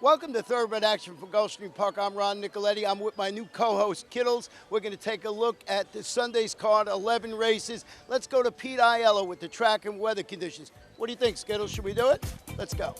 Welcome to Thoroughbred Action from Gulfstream Park. I'm Ron Nicoletti. I'm with my new co-host, Kittles. We're going to take a look at the Sunday's card, 11 races. Let's go to Pete Aiello with the track and weather conditions. What do you think, Skittles? Should we do it? Let's go.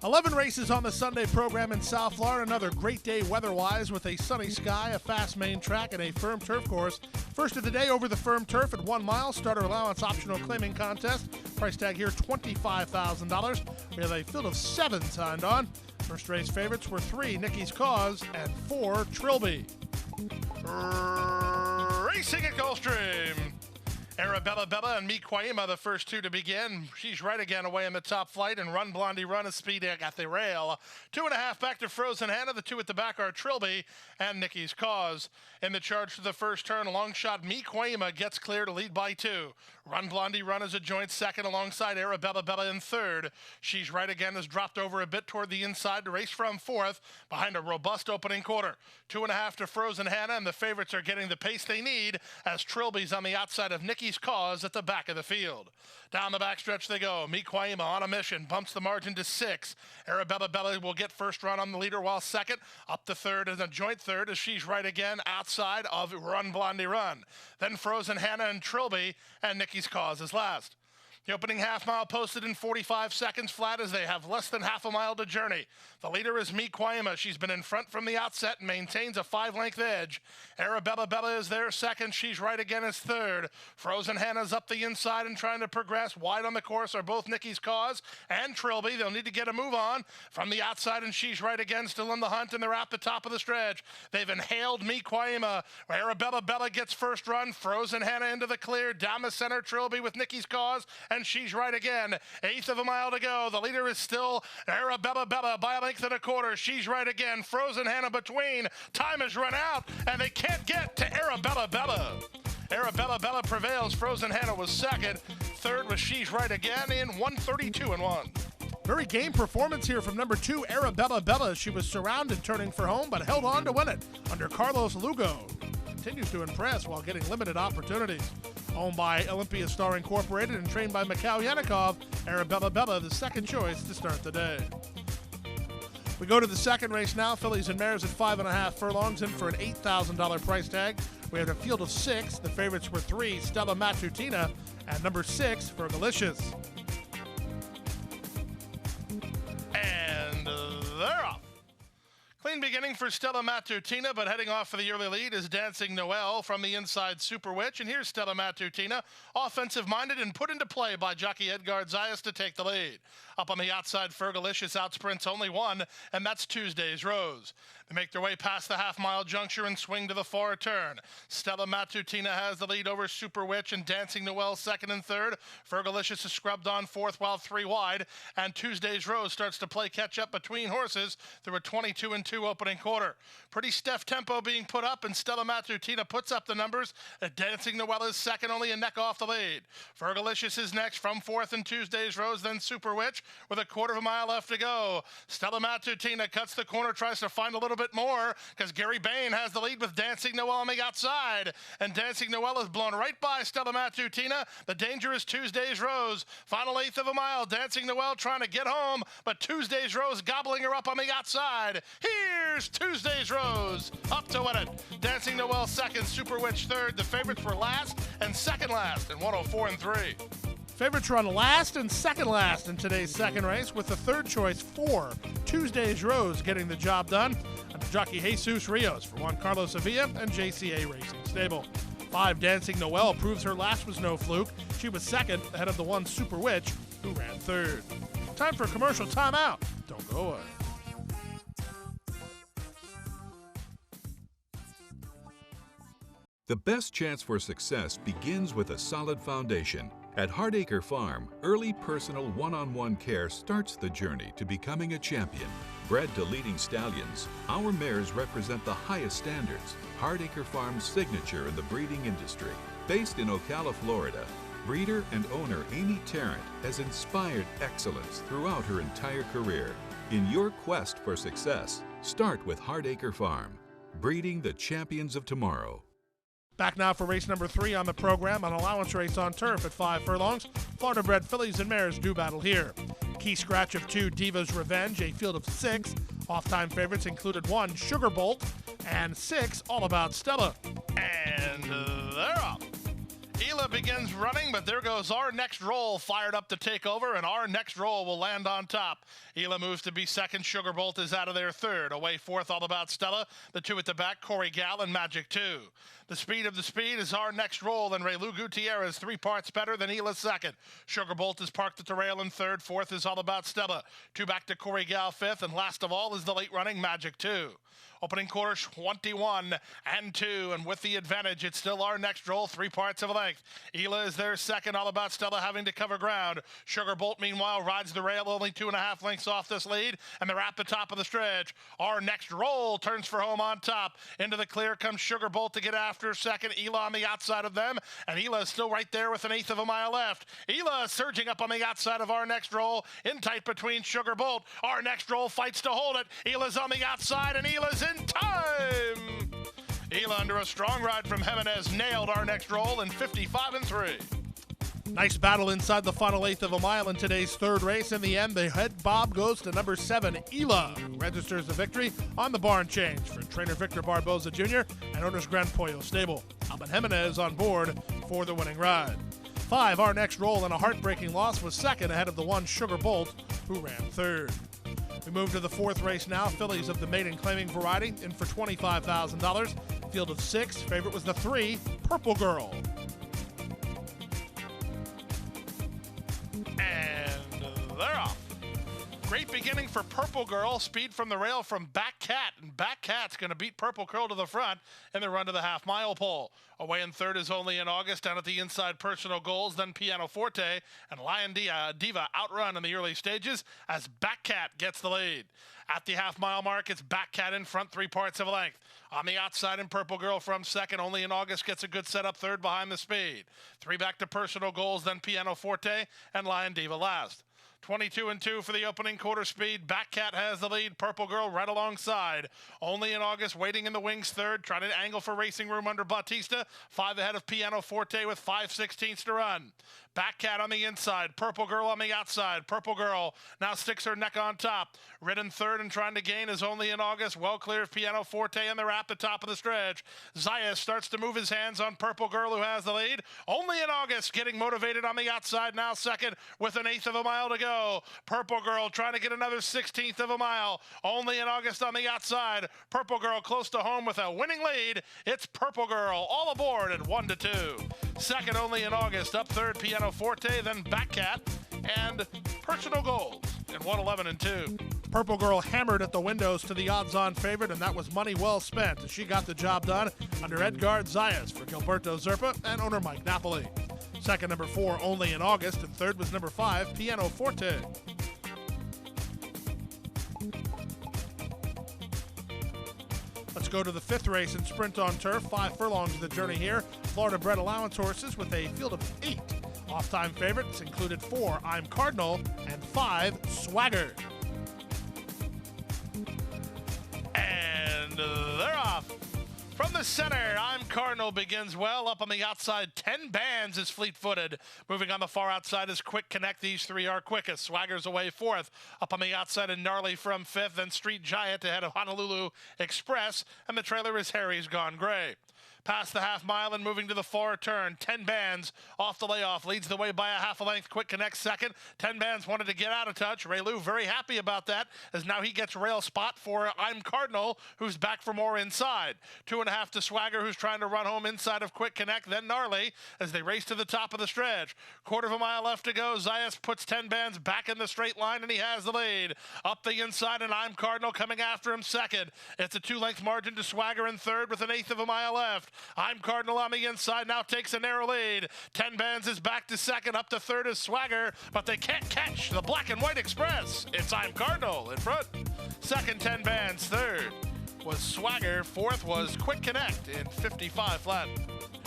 11 races on the Sunday program in South Florida. Another great day weather-wise with a sunny sky, a fast main track, and a firm turf course. First of the day over the firm turf at 1 mile. Starter allowance optional claiming contest. Price tag here, $25,000. We have a field of 7 signed on. First race favorites were 3, Nicky's Cause, and 4, Trilby. Racing at Gulfstream. Arabella Bella and Miquaima, the first two to begin. She's right again away in the top flight, and Run Blondie Run is speeding at the rail. 2.5 back to Frozen Hannah. The two at the back are Trilby and Nicky's Cause. In the charge to the first turn, long shot Miquaima gets clear to lead by 2. Run Blondie Run is a joint second alongside Arabella Bella in third. She's right again has dropped over a bit toward the inside to race from fourth behind a robust opening quarter. 2.5 to Frozen Hannah, and the favorites are getting the pace they need as Trilby's on the outside of Nicky's Cause at the back of the field. Down the backstretch they go. Miquaima on a mission, bumps the margin to 6. Arabella Bella will get first run on the leader, while second up to third and a joint third as she's right again outside of Run Blondie Run. Then Frozen Hannah and Trilby, and Nicky's Cause is last. The opening half mile posted in 45 seconds flat as they have less than half a mile to journey. The leader is Miquaima. She's been in front from the outset and maintains a 5-length edge. Arabella Bella is there second. She's right again as third. Frozen Hannah's up the inside and trying to progress. Wide on the course are both Nicky's Cause and Trilby. They'll need to get a move on from the outside, and she's right again, still in the hunt, and they're at the top of the stretch. They've inhaled Miquaima. Arabella Bella gets first run. Frozen Hannah into the clear. Down the center, Trilby with Nicky's Cause, and she's right again. 1/8 of a mile to go. The leader is still Arabella Bella by a length and a quarter. She's right again. Frozen Hannah between. Time has run out, and they can't get to Arabella Bella. Arabella Bella prevails. Frozen Hannah was second. Third was She's Right Again in 1:32.1. Very game performance here from number 2, Arabella Bella. She was surrounded turning for home, but held on to win it under Carlos Lugo. Continues to impress while getting limited opportunities. Owned by Olympia Star Incorporated and trained by Mikhail Yanikov, Arabella Bella the second choice to start the day. We go to the second race now. Fillies and mares at 5.5 furlongs in for an $8,000 price tag. We have a field of 6. The favorites were 3, Stella Matutina, and number 6, Fergalicious. And they're off. Clean beginning for Stella Matutina, but heading off for the early lead is Dancing Noel from the inside Super Witch. And here's Stella Matutina, offensive-minded and put into play by jockey Edgar Zayas to take the lead. Up on the outside, Fergalicious outsprints only 1, and that's Tuesday's Rose. They make their way past the half-mile juncture and swing to the far turn. Stella Matutina has the lead over Super Witch and Dancing Noel second and third. Fergalicious is scrubbed on fourth while 3 wide, and Tuesday's Rose starts to play catch-up between horses through a 22-2 opening quarter. Pretty stiff tempo being put up, and Stella Matutina puts up the numbers. Dancing Noel is second, only a neck off the lead. Fergalicious is next from fourth, and Tuesday's Rose, then Super Witch with a 1/4 mile left to go. Stella Matutina cuts the corner, tries to find a little bit more because Gary Bain has the lead with Dancing Noel on the outside, and Dancing Noel is blown right by Stella Matutina. The danger is Tuesday's Rose. Final 1/8 of a mile. Dancing Noel trying to get home, but Tuesday's Rose gobbling her up on the outside. Here's Tuesday's Rose up to win it. Dancing Noel second, Super Witch third. The favorites were last and second last in 104.3. Favorites run last and second last in today's second race, with the third choice 4, Tuesday's Rose, getting the job done under jockey Jesus Rios for Juan Carlos Sevilla and JCA Racing Stable. 5, Dancing Noel proves her last was no fluke. She was second ahead of the 1, Super Witch, who ran third. Time for a commercial timeout. Don't go away. The best chance for success begins with a solid foundation. At Hardacre Farm, early personal one-on-one care starts the journey to becoming a champion. Bred to leading stallions, our mares represent the highest standards. Hardacre Farm's signature in the breeding industry. Based in Ocala, Florida, breeder and owner Amy Tarrant has inspired excellence throughout her entire career. In your quest for success, start with Hardacre Farm, breeding the champions of tomorrow. Back now for race number 3 on the program, an allowance race on turf at 5 furlongs. Florida-bred fillies and mares do battle here. Key scratch of 2, Diva's Revenge, a field of 6. Off-time favorites included 1, Sugar Bolt, and 6, All About Stella. And they're off. Hila begins running, but there goes Our Next Roll fired up to take over, and Our Next Roll will land on top. Hila moves to be second. Sugar Bolt is out of there third. Away fourth, All About Stella. The 2 at the back, Corey Gal and Magic 2. The speed of the speed is Our Next Roll, and Raylu Gutierrez 3 parts better than Hila's second. Sugar Bolt is parked at the rail in third. Fourth is All About Stella. 2 back to Corey Gal fifth, and last of all is the late running Magic 2. Opening quarter 21 and 2, and with the advantage, it's still Our Next Roll, 3 parts of a length. Hila is there second, All About Stella having to cover ground. Sugar Bolt, meanwhile, rides the rail, only 2.5 lengths off this lead, and they're at the top of the stretch. Our Next Roll turns for home on top. Into the clear comes Sugar Bolt to get after second. Hila on the outside of them, and Hila is still right there with 1/8 of a mile left. Hila surging up on the outside of Our Next Roll, in tight between Sugar Bolt. Our Next Roll fights to hold it. Hila's on the outside, and Hila's in time. Hila under a strong ride from Jimenez nailed Our Next Roll in 55 and 3. Nice battle inside the final 1/8 of a mile in today's third race. In the end, the head bob goes to number 7, Hila, who registers the victory on the barn change for trainer Victor Barboza Jr. and owners Gran Pollo Stable. Albert Jimenez on board for the winning ride. 5, Our Next Roll, and a heartbreaking loss, was second ahead of the 1, Sugar Bolt, who ran third. We move to the fourth race now. Fillies of the maiden claiming variety in for $25,000. Field of 6. Favorite was the 3, Purple Girl. And they're off. Great beginning for Purple Girl. Speed from the rail from Back Cat. And Back Cat's going to beat Purple Girl to the front in the run to the half-mile pole. Away in third is Only in August. Down at the inside, Personal Goals, then Piano Forte. And Lion Diva outrun in the early stages as Back Cat gets the lead. At the half-mile mark, it's Back Cat in front, 3 parts of a length. On the outside, and Purple Girl from second. Only in August gets a good setup third behind the speed. 3 back to Personal Goals, then Piano Forte, and Lion Diva last. 22 and 2 for the opening quarter speed. Back Cat has the lead. Purple Girl right alongside. Only in August waiting in the wings third, trying to angle for racing room under Bautista. 5 ahead of Piano Forte with 5/16 to run. Back Cat on the inside. Purple Girl on the outside. Purple Girl now sticks her neck on top. Ridden third and trying to gain is Only in August. Well clear of Piano Forte, and they're at the top of the stretch. Zayas starts to move his hands on Purple Girl, who has the lead. Only in August getting motivated on the outside now second with 1/8 of a mile to go. Purple Girl trying to get another 1/16 of a mile. Only in August on the outside. Purple Girl close to home with a winning lead. It's Purple Girl all aboard at 1-2. Second, Only in August. Up third, Piano Forte, then Back Cat and Personal Goals in 1:11 and 2. Purple Girl hammered at the windows to the odds-on favorite, and that was money well spent as she got the job done under Edgard Zayas for Gilberto Zerpa and owner Mike Napoli. Second, number 4, Only in August, and third was number 5, Piano Forte. Let's go to the 5th race in Sprint on Turf. 5 furlongs of the journey here. Florida bred allowance horses with a field of 8. Off-time favorites included 4, I'm Cardinal, and 5, Swagger. And they're off. From the center, I'm Cardinal begins well. Up on the outside, 10 Bands is fleet-footed. Moving on the far outside is Quick Connect. These 3 are quickest. Swagger's away 4th. Up on the outside, and Gnarly from 5th. Then Street Giant ahead of Honolulu Express. And the trailer is Harry's Gone Gray. Past the half mile and moving to the far turn. 10 Bands off the layoff. Leads the way by a half a length. Quick Connect second. 10 Bands wanted to get out of touch. Raylu very happy about that, as now he gets rail spot for I'm Cardinal, who's back for more inside. 2.5 to Swagger, who's trying to run home inside of Quick Connect. Then Gnarly as they race to the top of the stretch. 1/4 of a mile left to go. Zayas puts 10 Bands back in the straight line, and he has the lead. Up the inside, and I'm Cardinal coming after him second. It's a 2-length margin to Swagger in third with 1/8 of a mile left. I'm Cardinal on the inside, now takes a narrow lead. 10 Bands is back to second, up to third is Swagger, but they can't catch the Black and White Express. It's I'm Cardinal in front. Second, 10 Bands. Third was Swagger. Fourth was Quick Connect in 55 flat.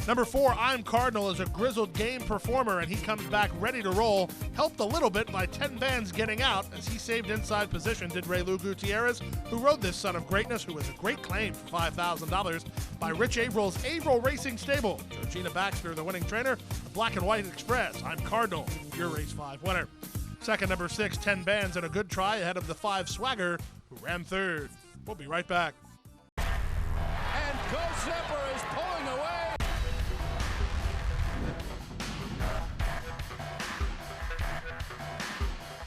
Number 4, I'm Cardinal, is a grizzled game performer, and he comes back ready to roll. Helped a little bit by 10 Bands getting out as he saved inside position, did Raylu Gutierrez, who rode this son of greatness, who was a great claim for $5,000 by Rich Avrill's Averill Racing Stable. Georgina Baxter, the winning trainer, the Black and White Express. I'm Cardinal, your race 5 winner. Second, number 6, 10 Bands and a good try ahead of the 5 Swagger, who ran third. We'll be right back. And Gulfstream is pulling away.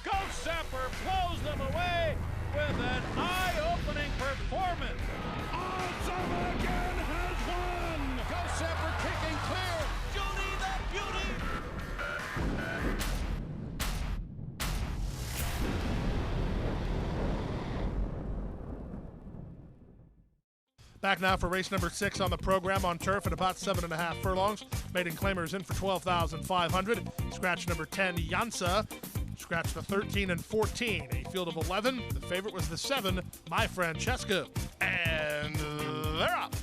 Gulfstream blows them away with an eye-opening performance. Awesome again has won. Gulfstream kicking clear. Judy the Beauty. Back now for race number 6 on the program on turf at about 7.5 furlongs. Maiden claimers in for 12,500. Scratch number 10, Yansa. Scratch the 13 and 14. A field of 11. The favorite was the 7, My Francesca. And they're up.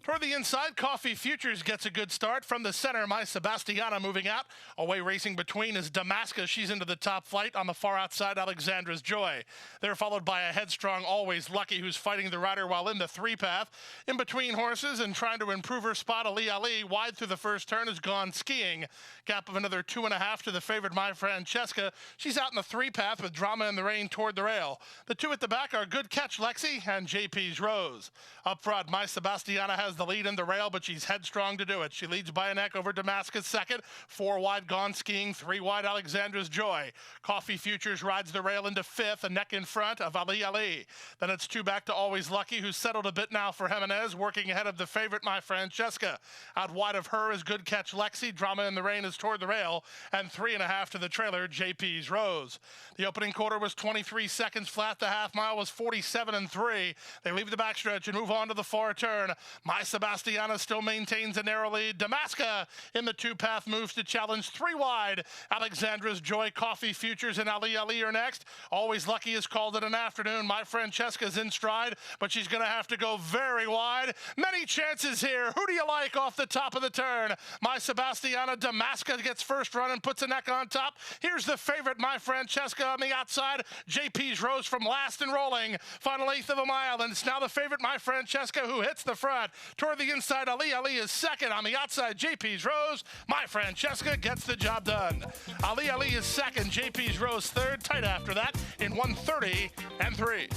Toward the inside, Coffee Futures gets a good start. From the center, My Sebastiana moving out. Away racing between is Damascus. She's into the top flight. On the far outside, Alexandra's Joy. They're followed by a headstrong Always Lucky, who's fighting the rider while in the 3-path. In between horses and trying to improve her spot, Ali Ali, wide through the first turn, has gone skiing. Gap of another 2.5 to the favorite My Francesca. She's out in the 3-path with Drama in the Rain toward the rail. The two at the back are Good Catch Lexi and JP's Rose. Up front, My Sebastiana has the lead in the rail, but she's headstrong to do it. She leads by a neck over Damascus second. 4 wide Gone Skiing, 3 wide Alexandra's Joy. Coffee Futures rides the rail into 5th, a neck in front of Ali Ali. Then it's 2 back to Always Lucky, who's settled a bit now for Jimenez, working ahead of the favorite My Francesca. Out wide of her is Good Catch Lexi. Drama in the Rain is toward the rail, and 3.5 to the trailer, JP's Rose. The opening quarter was 23 seconds flat. The half mile was 47 and 3. They leave the backstretch and move on to the far turn. My Sebastiana still maintains a narrow lead. Damascus in the 2-path moves to challenge 3 wide. Alexandra's Joy, Coffee Futures, and Ali Ali are next. Always Lucky is called it an afternoon. My Francesca's in stride, but she's going to have to go very wide. Many chances here. Who do you like off the top of the turn? My Sebastiana. Damascus gets first run and puts a neck on top. Here's the favorite, My Francesca, on the outside. JP's Rose from last and rolling. Final 1/8 of a mile, and it's now the favorite, My Francesca, who hits the front. Toward the inside, Ali Ali is second. On the outside, JP's Rose. My Francesca gets the job done. Ali Ali is second. JP's Rose third. Tight after that in 1:30 and 3.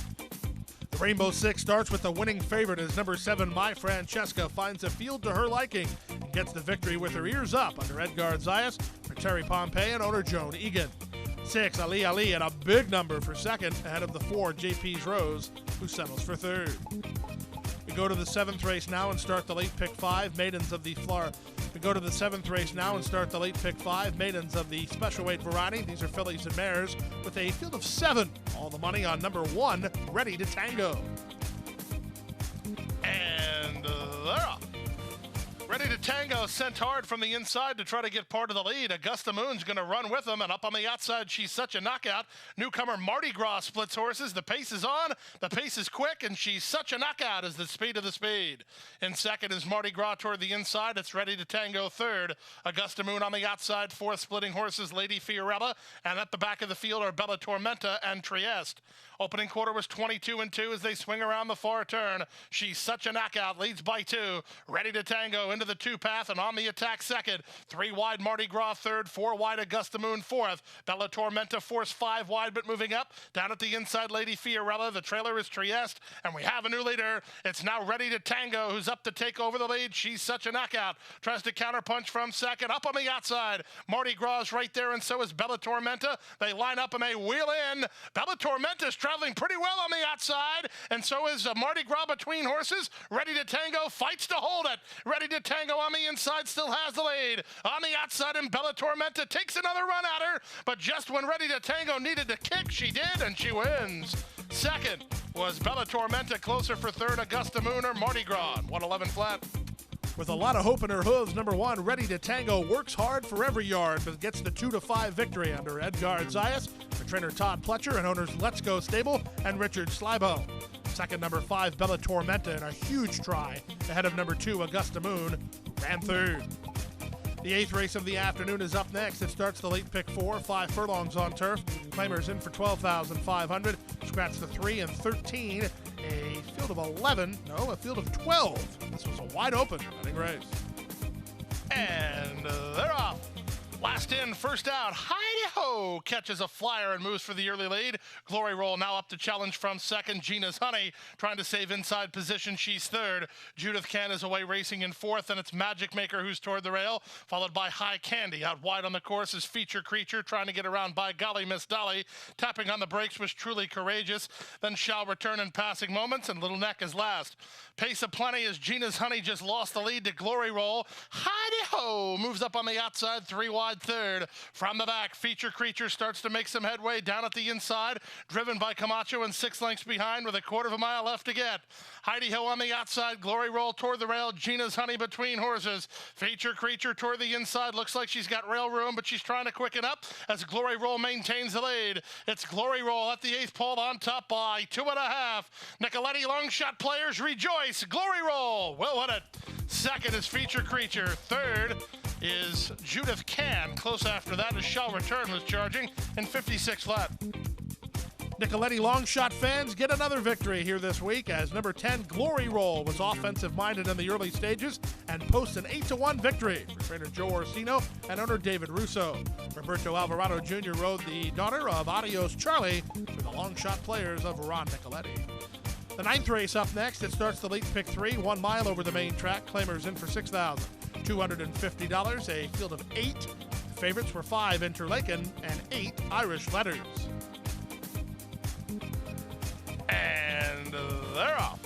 The Rainbow Six starts with the winning favorite as number 7, My Francesca, finds a field to her liking and gets the victory with her ears up under Edgar Zayas for Terry Pompey and owner Joan Egan. 6, Ali Ali at a big number for second, ahead of the 4, JP's Rose, who settles for third. We go to the 7th race now and start the late pick 5, Maidens of the Florida. We go to the 7th race now and start the late pick 5, Maidens of the special weight variety. These are fillies and mares with a field of 7. All the money on number 1, Ready to Tango. And they're off. Ready to Tango, sent hard from the inside to try to get part of the lead. Augusta Moon's going to run with them, and up on the outside, She's Such a Knockout. Newcomer Mardi Gras splits horses. The pace is on, the pace is quick, and She's Such a Knockout is the speed of the speed. In second is Mardi Gras toward the inside. It's Ready to Tango third. Augusta Moon on the outside, 4th splitting horses, Lady Fiorella, and at the back of the field are Bella Tormenta and Trieste. Opening quarter was 22 and 2 as they swing around the far turn. She's Such a Knockout leads by 2. Ready to Tango into the 2-path and on the attack second. 3 wide Mardi Gras third, 4 wide Augusta Moon fourth. Bella Tormenta forced 5 wide but moving up. Down at the inside, Lady Fiorella. The trailer is Trieste, and we have a new leader. It's now Ready to Tango, who's up to take over the lead. She's Such a Knockout. Tries to counterpunch from second. Up on the outside, Mardi Gras is right there, and so is Bella Tormenta. They line up and they wheel in. Bella Tormenta's traveling pretty well on the outside, and so is Mardi Gras between horses. Ready to Tango fights to hold it. Ready to Tango on the inside still has the lead. On the outside, and Bella Tormenta takes another run at her, but just when Ready to Tango needed to kick, she did, and she wins. Second was Bella Tormenta, closer for third, Augusta Moon or Mardi Gras, 111 flat. With a lot of hope in her hooves, number 1, Ready to Tango, works hard for every yard, but gets the 2-5 victory under Edgar Zayas, for trainer Todd Pletcher and owners Let's Go Stable and Richard Slibo. Second, number 5, Bella Tormenta, in a huge try, ahead of number 2, Augusta Moon, who ran third. The 8th race of the afternoon is up next. It starts the late pick 4, 5 furlongs on turf. Claimers in for 12,500. Scratch the 3 and 13. A field of 11, no, a field of 12. This was a wide open running race. And they're off. Last in, first out. Heidi Hi-de-ho catches a flyer and moves for the early lead. Glory Roll now up to challenge from second. Gina's Honey trying to save inside position. She's third. Judith Can is away racing in fourth, and it's Magic Maker who's toward the rail, followed by High Candy. Out wide on the course is Feature Creature trying to get around by Golly Miss Dolly. Tapping on the brakes was Truly Courageous. Then Shall Return in Passing Moments, and Little Neck is last. Pace of Plenty as Gina's Honey just lost the lead to Glory Roll. Hi-de-ho moves up on the outside, 3 wide third. From the back, Feature Creature starts to make some headway down at the inside, driven by Camacho and 6 lengths behind with a quarter of a mile left to get. Hi-de-ho on the outside, Glory Roll toward the rail, Gina's Honey between horses. Feature Creature toward the inside, looks like she's got rail room, but she's trying to quicken up as Glory Roll maintains the lead. It's Glory Roll at the 8th pole on top by 2.5. Nicoletti long shot players rejoice. Glory Roll will win it. Second is Feature Creature. Third is Judith Can. Close after that is Shall Return was charging in 56 flat. Nicoletti long shot fans get another victory here this week as number 10 Glory Roll was offensive minded in the early stages and posts an 8-1 victory for trainer Joe Orsino and owner David Russo. Roberto Alvarado Jr. rode the daughter of Adios Charlie for the long shot players of Ron Nicoletti. The 9th race up next. It starts the late pick 3, 1 mile over the main track. Claimers in for $6,250. A field of 8. Favorites were 5 Interlaken and 8 Irish Letters. And they're off.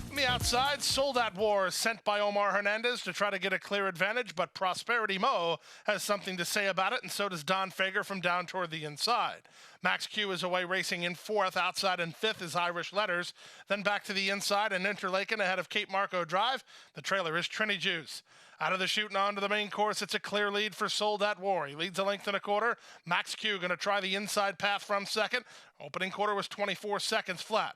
On the outside, Sold At War is sent by Omar Hernandez to try to get a clear advantage, but Prosperity Mo has something to say about it, and so does Don Fager from down toward the inside. Max Q is away racing in 4th. Outside in 5th is Irish Letters. Then back to the inside and Interlaken ahead of Cape Marco Drive. The trailer is Trini Juice. Out of the chute and onto the main course, it's a clear lead for Sold At War. He leads a length and a quarter. Max Q going to try the inside path from second. Opening quarter was 24 seconds flat.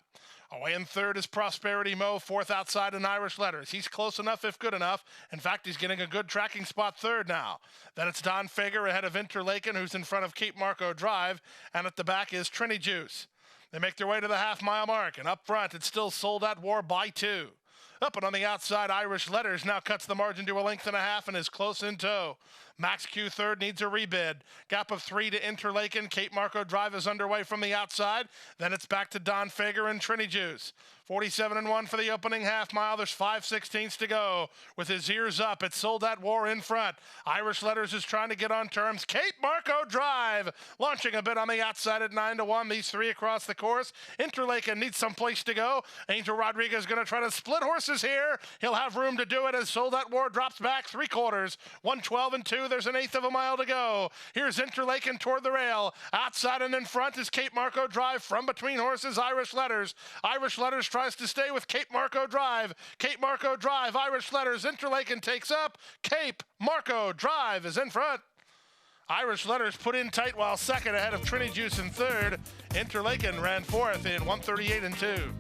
Away in third is Prosperity Mo, 4th outside in Irish Letters. He's close enough if good enough. In fact, he's getting a good tracking spot third now. Then it's Don Fager ahead of Interlaken, who's in front of Cape Marco Drive. And at the back is Trini Juice. They make their way to the half-mile mark, and up front, it's still Sold At War by 2. Up and on the outside, Irish Letters now cuts the margin to 1.5 lengths and is close in tow. Max Q third needs a rebid. Gap of 3 to Interlaken. Cape Marco Drive is underway from the outside. Then it's back to Don Fager and Trini Juice. 47-1 for the opening half mile. There's 5/16 to go. With his ears up, it's Sold At War in front. Irish Letters is trying to get on terms. Cape Marco Drive launching a bit on the outside at 9-1. These 3 across the course. Interlaken needs some place to go. Angel Rodriguez is going to try to split horses here. He'll have room to do it as Sold At War drops back 3/4. 1:12 2. There's 1/8 of a mile to go. Here's Interlaken toward the rail. Outside and in front is Cape Marco Drive. From between horses, Irish Letters. Irish Letters tries to stay with Cape Marco Drive. Cape Marco Drive, Irish Letters. Interlaken takes up. Cape Marco Drive is in front. Irish Letters put in tight while second ahead of Trini Juice in third. Interlaken ran 4th in 1:38-2.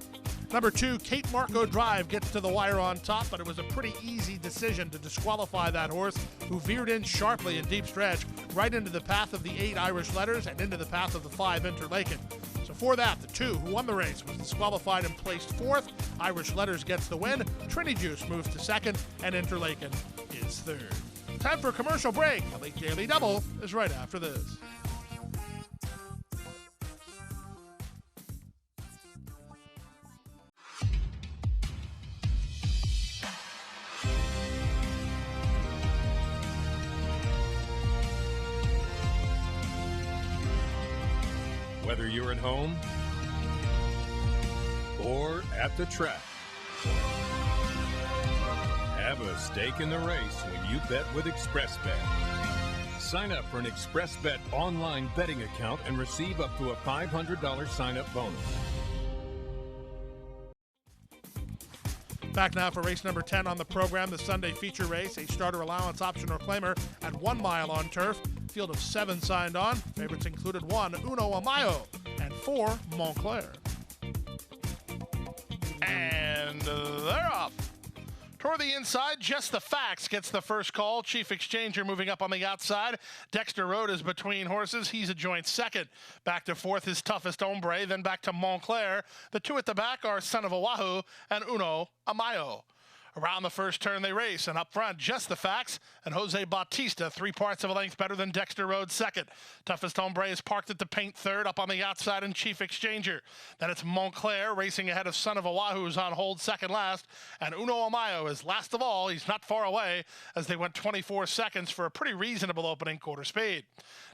Number 2, Cape Marco Drive gets to the wire on top, but it was a pretty easy decision to disqualify that horse, who veered in sharply in deep stretch, right into the path of the 8 Irish Letters and into the path of the 5 Interlaken. So for that, the 2 who won the race was disqualified and placed 4th. Irish Letters gets the win. Trini Juice moves to 2nd, and Interlaken is 3rd. Time for a commercial break. The Late Daily Double is right after this. Whether you're at home or at the track, have a stake in the race when you bet with ExpressBet. Sign up for an ExpressBet online betting account and receive up to a $500 sign-up bonus. Back now for race number 10 on the program, the Sunday feature race, a starter allowance option or claimer at 1 mile on turf. Field of 7 signed on. Favorites included 1 Uno Amayo and 4 Montclair. And they're off. Toward the inside, Just the Facts gets the first call. Chief Exchanger moving up on the outside. Dexter Road is between horses. He's a joint second. Back to 4th, his Toughest Hombre. Then back to Montclair. The 2 at the back are Son of Oahu and Uno Amayo. Around the first turn they race, and up front, Just the Facts and Jose Bautista, 3 parts of a length better than Dexter Road second. Toughest Hombre is parked at the paint third, up on the outside in Chief Exchanger. Then it's Montclair racing ahead of Son of Oahu, who's on hold second last, and Uno Amayo is last of all. He's not far away as they went 24 seconds for a pretty reasonable opening quarter speed.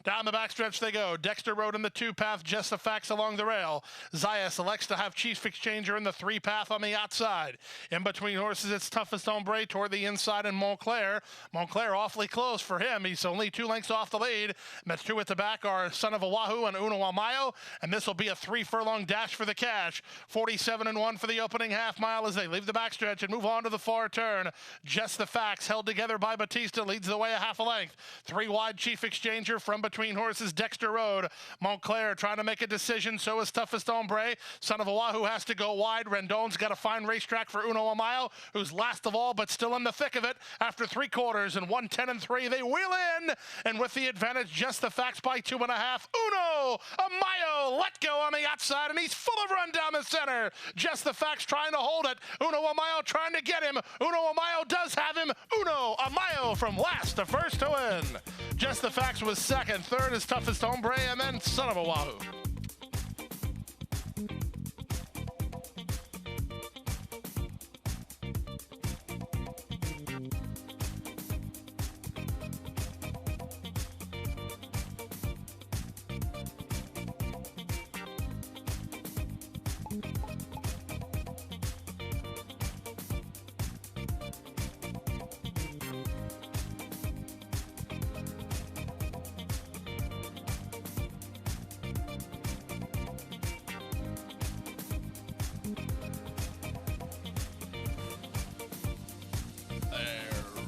Down the backstretch they go. Dexter Road in the 2-path, Just the Facts along the rail. Zayas elects to have Chief Exchanger in the 3-path on the outside. In between horses, it's Toughest Hombre toward the inside and Montclair. Montclair awfully close for him. He's only 2 lengths off the lead. The 2 at the back are Son of Oahu and Uno Amayo, and this will be a 3-furlong dash for the cash. 47-1 for the opening half mile as they leave the backstretch and move on to the far turn. Just the Facts, held together by Batista, leads the way a half a length. 3 wide, Chief Exchanger. From between horses, Dexter Road. Montclair trying to make a decision, so is Toughest Hombre. Son of Oahu has to go wide. Rendon's got a fine racetrack for Uno Amayo, who's last of all, but still in the thick of it. After 3 quarters and 1:10-3, they wheel in, and with the advantage, Just the Facts by 2.5. Uno Amayo let go on the outside, and he's full of run down the center. Just the Facts trying to hold it. Uno Amayo trying to get him. Uno Amayo does have him. Uno Amayo from last to first to win. Just the Facts was second. Third is Toughest Hombre, and then Son of Oahu.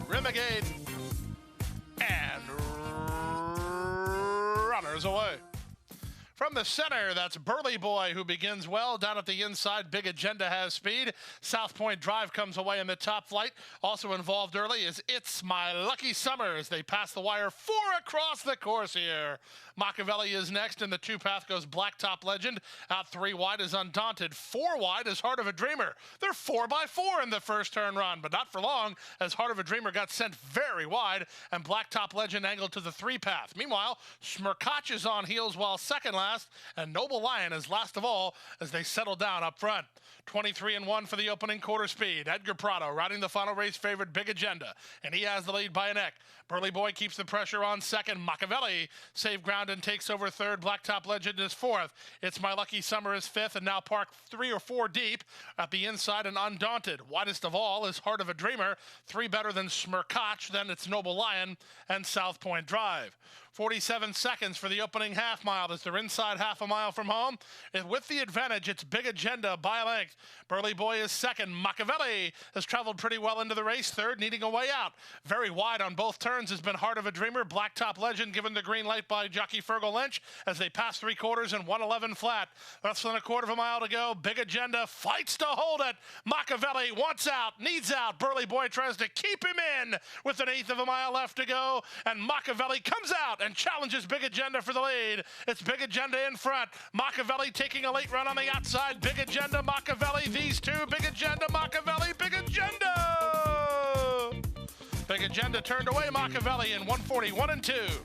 Renegade and runners away. From the center, that's Burly Boy, who begins well. Down at the inside, Big Agenda has speed. South Point Drive comes away in the top flight. Also involved early is It's My Lucky Summer as they pass the wire 4 across the course here. Machiavelli is next, and the 2-path goes Blacktop Legend. Out 3 wide is Undaunted. 4 wide is Heart of a Dreamer. They're 4x4 in the first turn run, but not for long as Heart of a Dreamer got sent very wide, and Blacktop Legend angled to the 3-path. Meanwhile, Smirkach is on heels while second last, and Noble Lion is last of all as they settle down up front. 23-1 for the opening quarter speed. Edgar Prado riding the final race favorite Big Agenda, and he has the lead by a neck. Burly Boy keeps the pressure on second. Machiavelli save ground and takes over third. Blacktop Legend is fourth. It's My Lucky Summer is fifth, and now parked 3 or 4 deep at the inside and Undaunted. Widest of all is Heart of a Dreamer. 3 better than Smirkach, then it's Noble Lion and South Point Drive. 47 seconds for the opening half mile as they're inside half a mile from home. And with the advantage, it's Big Agenda by a length. Burly Boy is second. Machiavelli has traveled pretty well into the race. Third, needing a way out. Very wide on both turns has been Heart of a Dreamer. Blacktop Legend given the green light by jockey Fergal Lynch as they pass 3 quarters and 1:11 flat. Less than a quarter of a mile to go. Big Agenda fights to hold it. Machiavelli wants out, needs out. Burly Boy tries to keep him in with an 1/8 of a mile left to go, and Machiavelli comes out and challenges Big Agenda for the lead. It's Big Agenda in front. Machiavelli taking a late run on the outside. Big Agenda, Machiavelli, these two. Big Agenda, Machiavelli, Big Agenda! Big Agenda turned away Machiavelli in 1:41-2.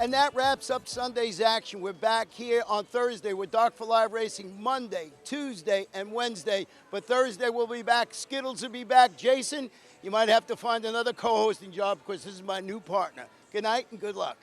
And that wraps up Sunday's action. We're back here on Thursday with Dark for Live Racing Monday, Tuesday, and Wednesday. But Thursday we'll be back. Skittles will be back. Jason, you might have to find another co-hosting job because this is my new partner. Good night and good luck.